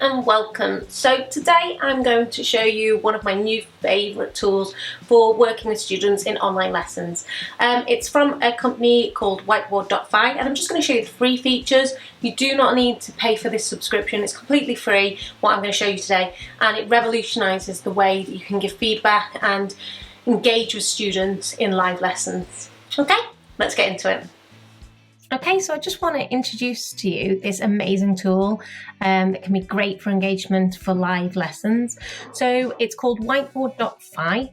and welcome. So today I'm going to show you one of my new favourite tools for working with students in online lessons. It's from a company called WHITEBOARD.FI, and I'm just going to show you the free features. You do not need to pay for this subscription. It's completely free, what I'm going to show you today, and it revolutionises the way that you can give feedback and engage with students in live lessons. Okay, let's get into it. Okay, so I just want to introduce to you this amazing tool that can be great for engagement for live lessons. So it's called WHITEBOARD.FI.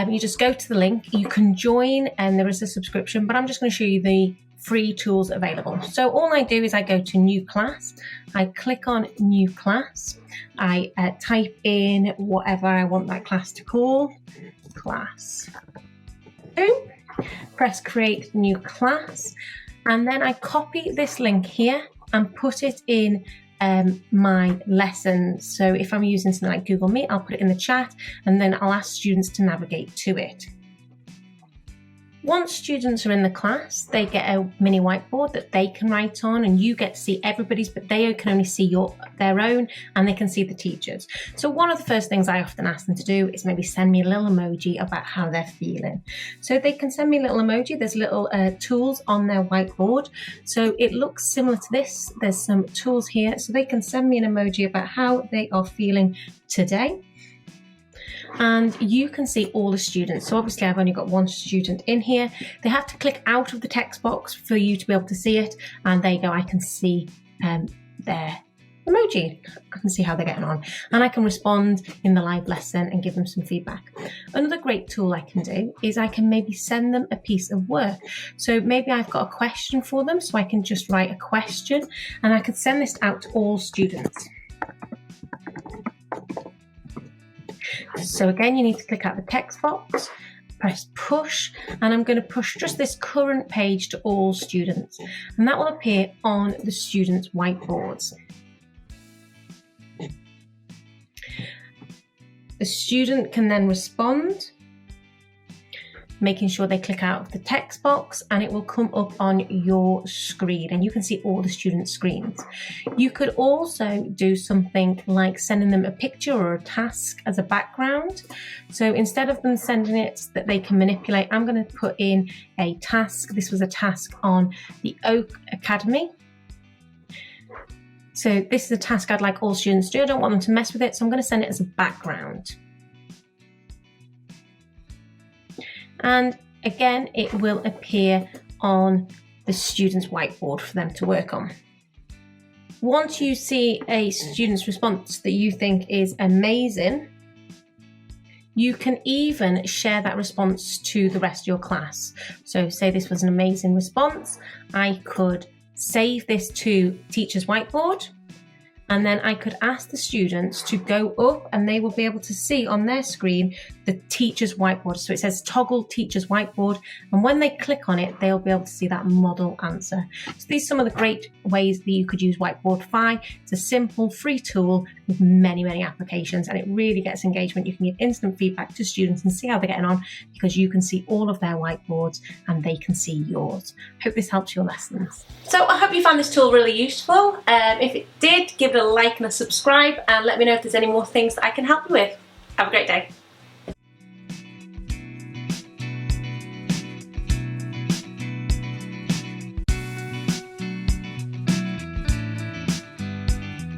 You just go to the link, you can join, and there is a subscription, but I'm just going to show you the free tools available. So all I do is I go to new class, I click on new class, I type in whatever I want that class to call, class 2, press create new class. And then I copy this link here and put it in my lesson. So if I'm using something like Google Meet, I'll put it in the chat and then I'll ask students to navigate to it. Once students are in the class, they get a mini whiteboard that they can write on, and you get to see everybody's, but they can only see their own, and they can see the teachers. So one of the first things I often ask them to do is maybe send me a little emoji about how they're feeling. So they can send me a little emoji. There's little tools on their whiteboard. So it looks similar to this. There's some tools here. So they can send me an emoji about how they are feeling today. And you can see all the students. So obviously I've only got one student in here. They have to click out of the text box for you to be able to see it. And there you go, I can see their emoji. I can see how they're getting on. And I can respond in the live lesson and give them some feedback. Another great tool I can do is I can maybe send them a piece of work. So maybe I've got a question for them, so I can just write a question and I could send this out to all students. So again, you need to click out the text box, press push, and I'm going to push just this current page to all students, and that will appear on the students' whiteboards. The student can then respond, making sure they click out of the text box, and it will come up on your screen and you can see all the students' screens. You could also do something like sending them a picture or a task as a background. So instead of them sending it that they can manipulate, I'm going to put in a task. This was a task on the Oak Academy. So this is a task I'd like all students to do. I don't want them to mess with it, so I'm going to send it as a background. And again, it will appear on the student's whiteboard for them to work on. Once you see a student's response that you think is amazing, you can even share that response to the rest of your class. So say this was an amazing response, I could save this to teacher's whiteboard, and then I could ask the students to go up and they will be able to see on their screen the teacher's whiteboard. So it says toggle teacher's whiteboard. And when they click on it, they'll be able to see that model answer. So these are some of the great ways that you could use WHITEBOARD.FI. It's a simple free tool with many, many applications, and it really gets engagement. You can give instant feedback to students and see how they're getting on because you can see all of their whiteboards and they can see yours. Hope this helps your lessons. So I hope you found this tool really useful. If it did, give it a like and a subscribe, and let me know if there's any more things that I can help you with. Have a great day.